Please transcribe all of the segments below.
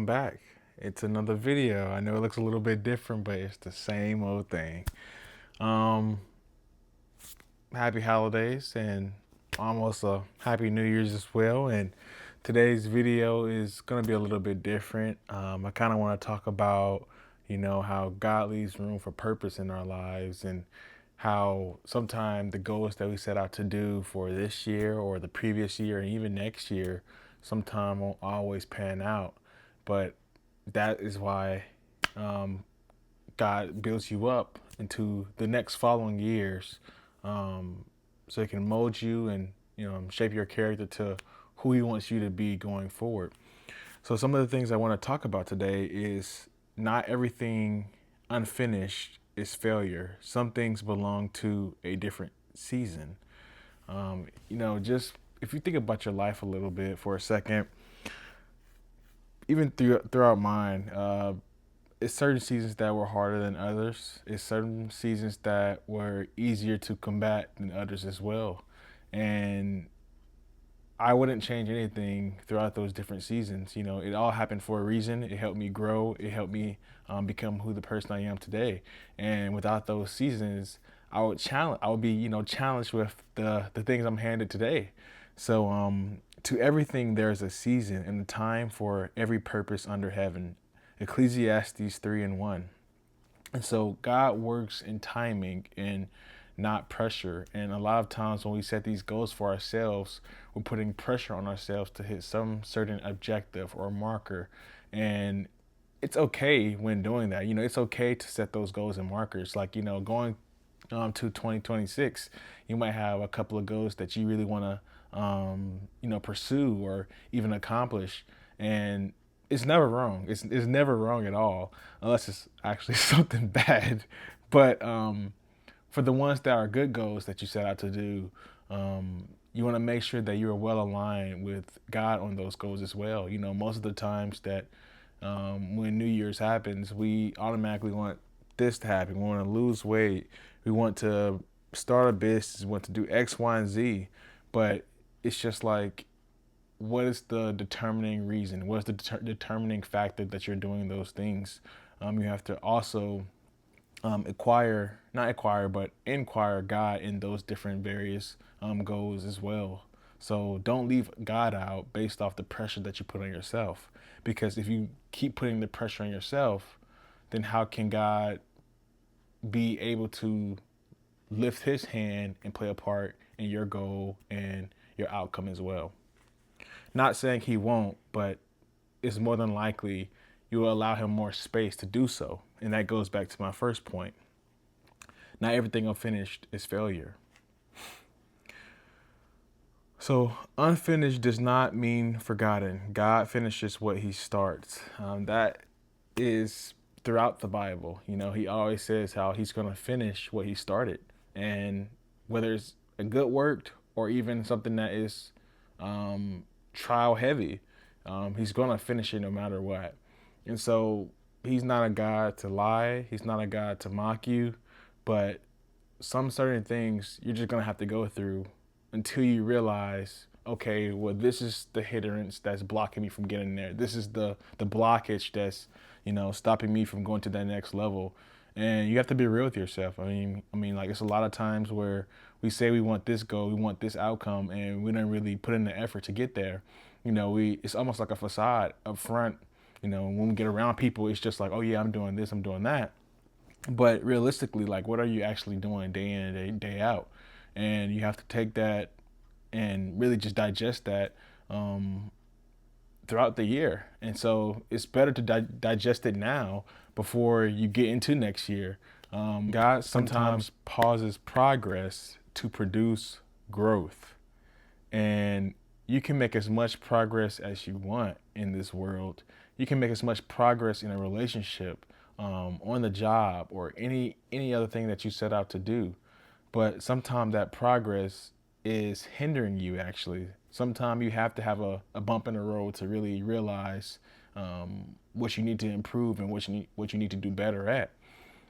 back. It's another video. I know it looks a little bit different, but it's the same old thing. Um, Happy holidays and almost a happy New Year's as well. And today's video is going to be a little bit different. I kind of want to talk about, how God leaves room for purpose in our lives and how sometimes the goals that we set out to do for this year or the previous year and even next year sometimes won't always pan out. But that is why um, God builds you up into the next following years, so He can mold you and shape your character to who He wants you to be going forward. So some of the things I want to talk about today is not everything unfinished is failure. Some things belong to a different season. Just if you think about your life a little bit for a second, even throughout mine, it's certain seasons that were harder than others. It's certain seasons that were easier to combat than others as well. And I wouldn't change anything throughout those different seasons. It all happened for a reason. It helped me grow. It helped me become who the person I am today. And without those seasons, I would challenge. I would be, challenged with the things I'm handed today. So, to everything there's a season and a time for every purpose under heaven. Ecclesiastes 3:1. And so God works in timing and not pressure. And a lot of times when we set these goals for ourselves, we're putting pressure on ourselves to hit some certain objective or marker. And it's okay when doing that. It's okay to set those goals and markers. Like, going to 2026, you might have a couple of goals that you really want to, pursue or even accomplish. And it's never wrong. It's never wrong at all, unless it's actually something bad. But for the ones that are good goals that you set out to do, you want to make sure that you're well aligned with God on those goals as well. Most of the times that when New Year's happens, we automatically want this to happen. We want to lose weight. We want to start a business. We want to do X, Y, and Z. But it's just like, what is the determining reason? What is the determining factor that you're doing those things? You have to also inquire God in those different various goals as well. So don't leave God out based off the pressure that you put on yourself. Because if you keep putting the pressure on yourself, then how can God be able to lift His hand and play a part in your goal and your outcome as well? Not saying He won't, but it's more than likely you will allow Him more space to do so. And that goes back to my first point. Not everything unfinished is failure. So unfinished does not mean forgotten. God finishes what He starts. That is throughout the Bible. He always says how He's going to finish what He started. And whether it's a good work or even something that is trial heavy, He's going to finish it no matter what. And so He's not a God to lie. He's not a God to mock you. But some certain things you're just going to have to go through until you realize, okay, well, this is the hindrance that's blocking me from getting there. This is the blockage that's, stopping me from going to that next level. And you have to be real with yourself. Like, it's a lot of times where we say we want this goal, we want this outcome, and we don't really put in the effort to get there. It's almost like a facade up front. When we get around people, it's just like, oh yeah, I'm doing this, I'm doing that. But realistically, like, what are you actually doing day in and day out? And you have to take that and really just digest that throughout the year. And so it's better to digest it now before you get into next year. God sometimes pauses progress to produce growth. And you can make as much progress as you want in this world. You can make as much progress in a relationship, on the job, or any other thing that you set out to do. But sometimes that progress is hindering you, actually. Sometimes you have to have a bump in the road to really realize what you need to improve and what you need to do better at.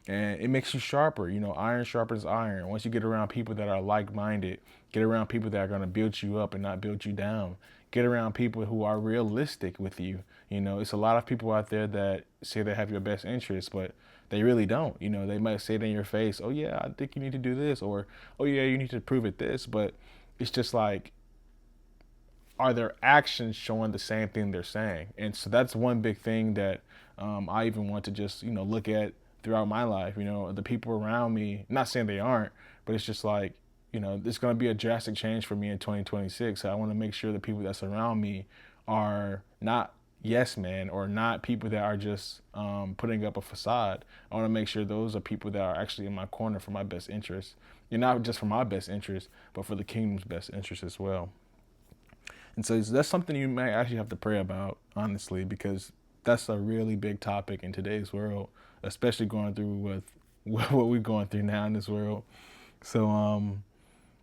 And it makes you sharper. Iron sharpens iron. Once you get around people that are like-minded, get around people that are going to build you up and not build you down, get around people who are realistic with you. It's a lot of people out there that say they have your best interest, but they really don't. They might say it in your face, oh yeah, I think you need to do this, or oh yeah, you need to prove it this, but it's just like, are their actions showing the same thing they're saying? And so that's one big thing that I even want to just look at throughout my life. The people around me. Not saying they aren't, but it's just like there's going to be a drastic change for me in 2026. So I want to make sure the people that surround me are not yes men or not people that are just putting up a facade. I want to make sure those are people that are actually in my corner for my best interest. And not just for my best interest, but for the kingdom's best interest as well. And so that's something you may actually have to pray about, honestly, because that's a really big topic in today's world, especially going through with what we're going through now in this world. So,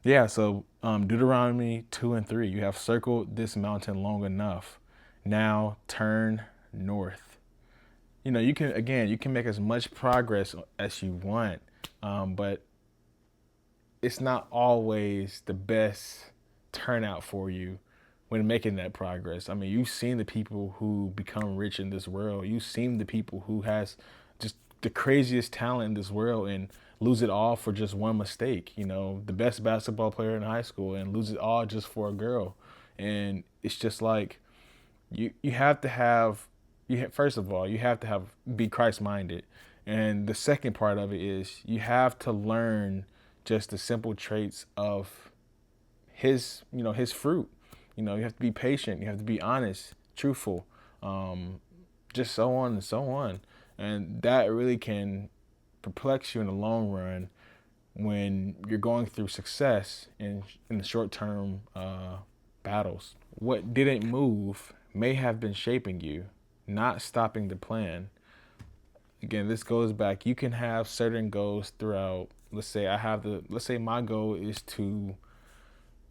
Deuteronomy 2 and 3, you have circled this mountain long enough. Now turn north. You can make as much progress as you want, but it's not always the best turnout for you when making that progress. I mean, you've seen the people who become rich in this world. You've seen the people who has just the craziest talent in this world and lose it all for just one mistake. The best basketball player in high school and lose it all just for a girl. And it's just like you have to have first of all, you have to be Christ minded. And the second part of it is you have to learn just the simple traits of his fruit. You have to be patient. You have to be honest, truthful, just so on and so on. And that really can perplex you in the long run when you're going through success in the short-term battles. What didn't move may have been shaping you, not stopping the plan. Again, this goes back. You can have certain goals throughout. Let's say my goal is to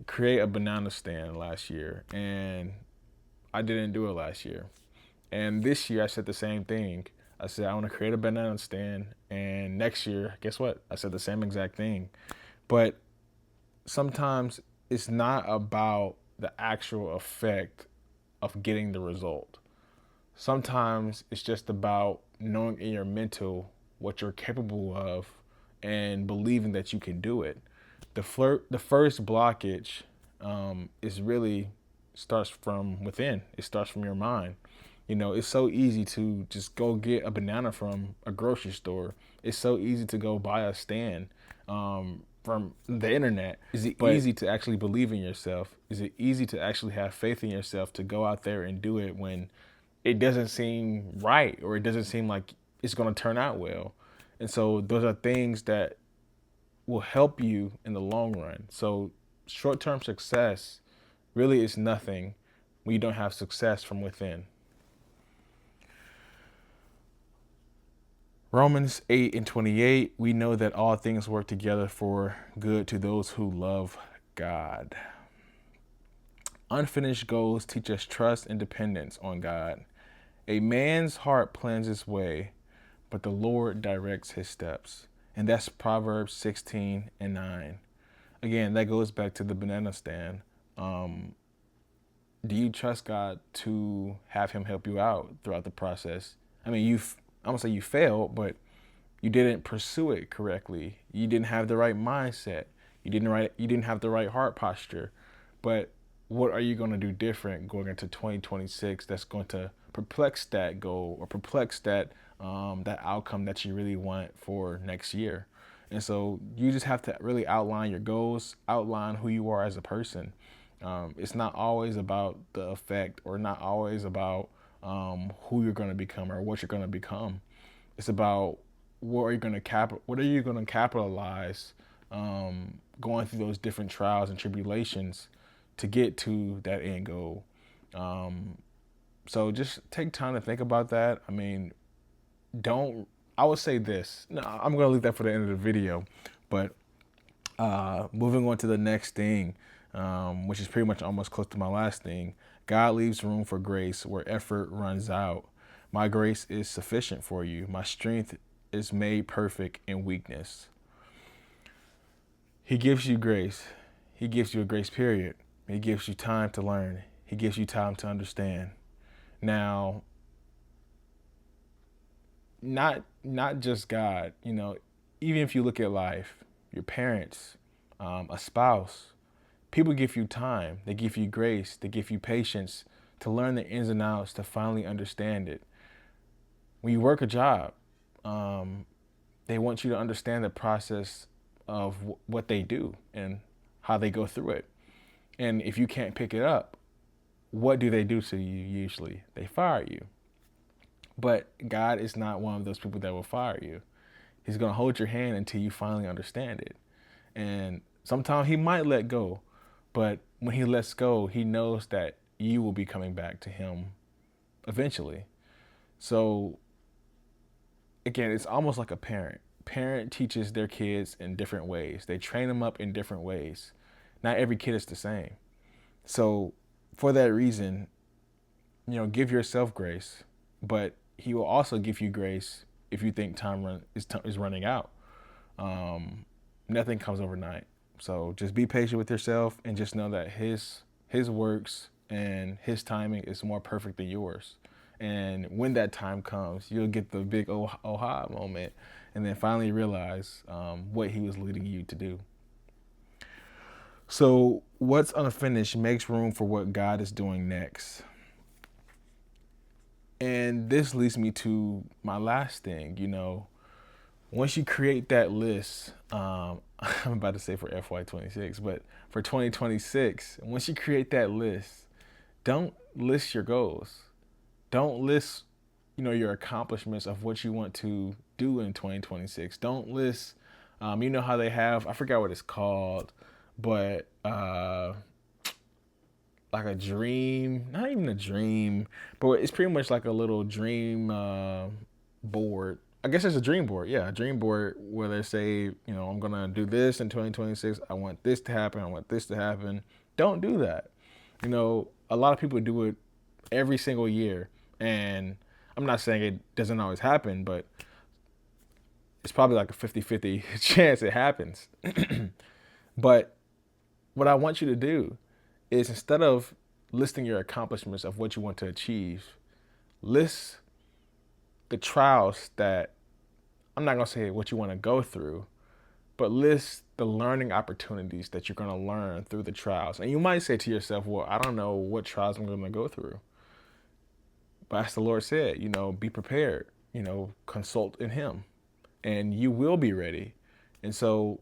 create a banana stand last year, and I didn't do it last year. And this year I said the same thing. I said I want to create a banana stand, and next year, guess what? I said the same exact thing. But sometimes it's not about the actual effect of getting the result. Sometimes it's just about knowing in your mental what you're capable of and believing that you can do it. The first blockage is really starts from within. It starts from your mind. It's so easy to just go get a banana from a grocery store. It's so easy to go buy a stand from the internet. Is it easy to actually believe in yourself? Is it easy to actually have faith in yourself to go out there and do it when it doesn't seem right or it doesn't seem like it's going to turn out well? And so those are things that will help you in the long run. So short-term success really is nothing when you don't have success from within. Romans 8 and 28, we know that all things work together for good to those who love God. Unfinished goals teach us trust and dependence on God. A man's heart plans his way, but the Lord directs his steps. And that's Proverbs 16 and 9. Again, that goes back to the banana stand. Do you trust God to have him help you out throughout the process? I mean, I'm gonna say you failed, but you didn't pursue it correctly. You didn't have the right mindset. You didn't have the right heart posture. But what are you gonna do different going into 2026 that's going to perplex that goal or perplex that outcome that you really want for next year? And so you just have to really outline your goals, outline who you are as a person. It's not always about the effect or not always about who you're going to become or what you're going to become. It's about what are you going to capitalize going through those different trials and tribulations to get to that end goal. So just take time to think about that. I mean, I would say this. No, I'm going to leave that for the end of the video. But moving on to the next thing, which is pretty much almost close to my last thing. God leaves room for grace where effort runs out. My grace is sufficient for you. My strength is made perfect in weakness. He gives you grace. He gives you a grace period. He gives you time to learn. He gives you time to understand. Now, not just God, even if you look at life, your parents, a spouse, people give you time, they give you grace, they give you patience to learn the ins and outs, to finally understand it. When you work a job, um, they want you to understand the process of what they do and how they go through it. And if you can't pick it up, what do they do to you usually? They fire you. But God is not one of those people that will fire you. He's going to hold your hand until you finally understand it. And sometimes he might let go, but when he lets go, he knows that you will be coming back to him eventually. So again, it's almost like a parent. Parent teaches their kids in different ways. They train them up in different ways. Not every kid is the same. So for that reason, give yourself grace, but he will also give you grace if you think is running out. Nothing comes overnight. So just be patient with yourself and just know that his works and his timing is more perfect than yours. And when that time comes, you'll get the big oh-ha moment and then finally realize what he was leading you to do. So what's unfinished makes room for what God is doing next. And this leads me to my last thing, once you create that list, I'm about to say for FY26, but for 2026, once you create that list, don't list your goals. Don't list, your accomplishments of what you want to do in 2026. Don't list, how they have, I forgot what it's called, but like a dream, not even a dream, but it's pretty much like a little dream board. I guess it's a dream board. Yeah, a dream board where they say, I'm going to do this in 2026. I want this to happen. I want this to happen. Don't do that. A lot of people do it every single year. And I'm not saying it doesn't always happen, but it's probably like a 50-50 chance it happens. But what I want you to do is, instead of listing your accomplishments of what you want to achieve, list the trials that, I'm not going to say what you want to go through, but list the learning opportunities that you're going to learn through the trials. And you might say to yourself, well, I don't know what trials I'm going to go through. But as the Lord said, be prepared, consult in him, and you will be ready. And so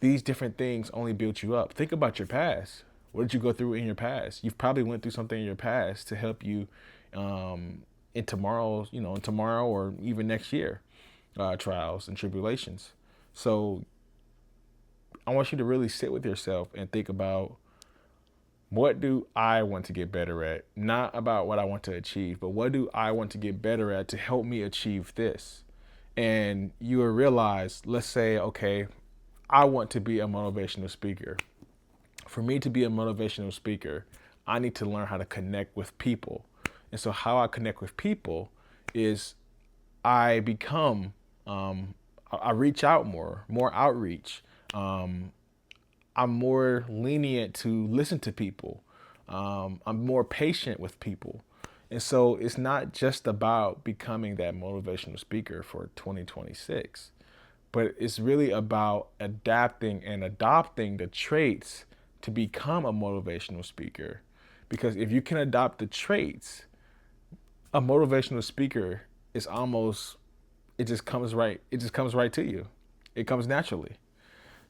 these different things only build you up. Think about your past. What did you go through in your past? You've probably went through something in your past to help you in tomorrow or even next year, trials and tribulations. So I want you to really sit with yourself and think about, what do I want to get better at? Not about what I want to achieve, but what do I want to get better at to help me achieve this? And you will realize, let's say, okay, I want to be a motivational speaker. For me to be a motivational speaker, I need to learn how to connect with people. And so how I connect with people is I become, I reach out more outreach. I'm more lenient to listen to people. I'm more patient with people. And so it's not just about becoming that motivational speaker for 2026, but it's really about adapting and adopting the traits to become a motivational speaker. Because if you can adopt the traits, a motivational speaker is almost, it just comes right to you. It comes naturally.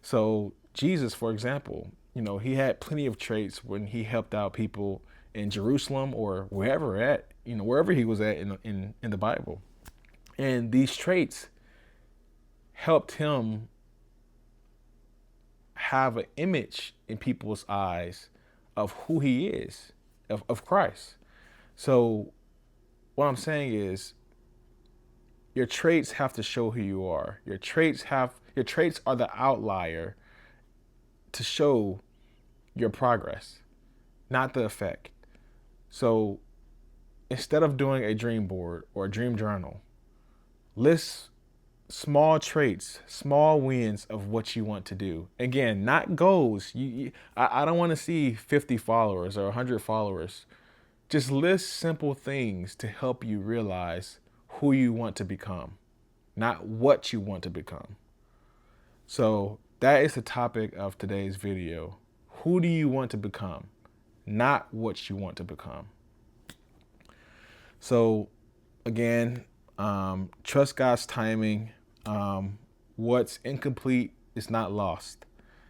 So Jesus, for example, he had plenty of traits when he helped out people in Jerusalem or wherever he was at in the Bible. And these traits helped him have an image in people's eyes of who he is, of Christ. So what I'm saying is, your traits have to show who you are. Your traits are the outlier to show your progress, not the effect. So instead of doing a dream board or a dream journal, list small traits, small wins of what you want to do. Again, not goals. I don't want to see 50 followers or 100 followers. Just list simple things to help you realize who you want to become, not what you want to become. So that is the topic of today's video. Who do you want to become, not what you want to become? So again, trust God's timing. What's incomplete is not lost.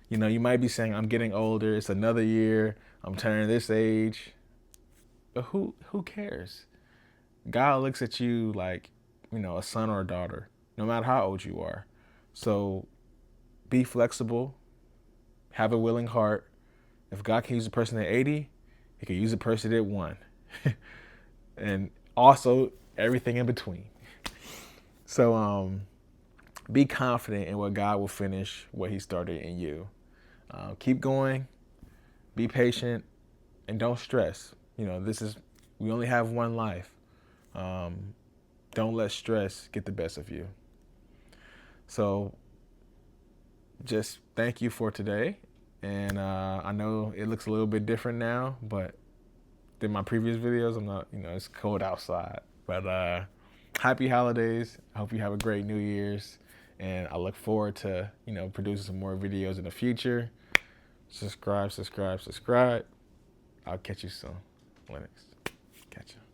You know, you might be saying, I'm getting older, it's another year, I'm turning this age. But who cares? God looks at you like, a son or a daughter, no matter how old you are. So be flexible, have a willing heart. If God can use a person at 80, he can use a person at 1. And also everything in between. So be confident in what God will finish, what he started in you. Keep going, be patient, and don't stress. We only have one life. Don't let stress get the best of you. So just thank you for today. And I know it looks a little bit different now, but than my previous videos, I'm not, it's cold outside. But happy holidays. I hope you have a great New Year's. And I look forward to, producing some more videos in the future. Subscribe. I'll catch you soon. Linux. Catch you.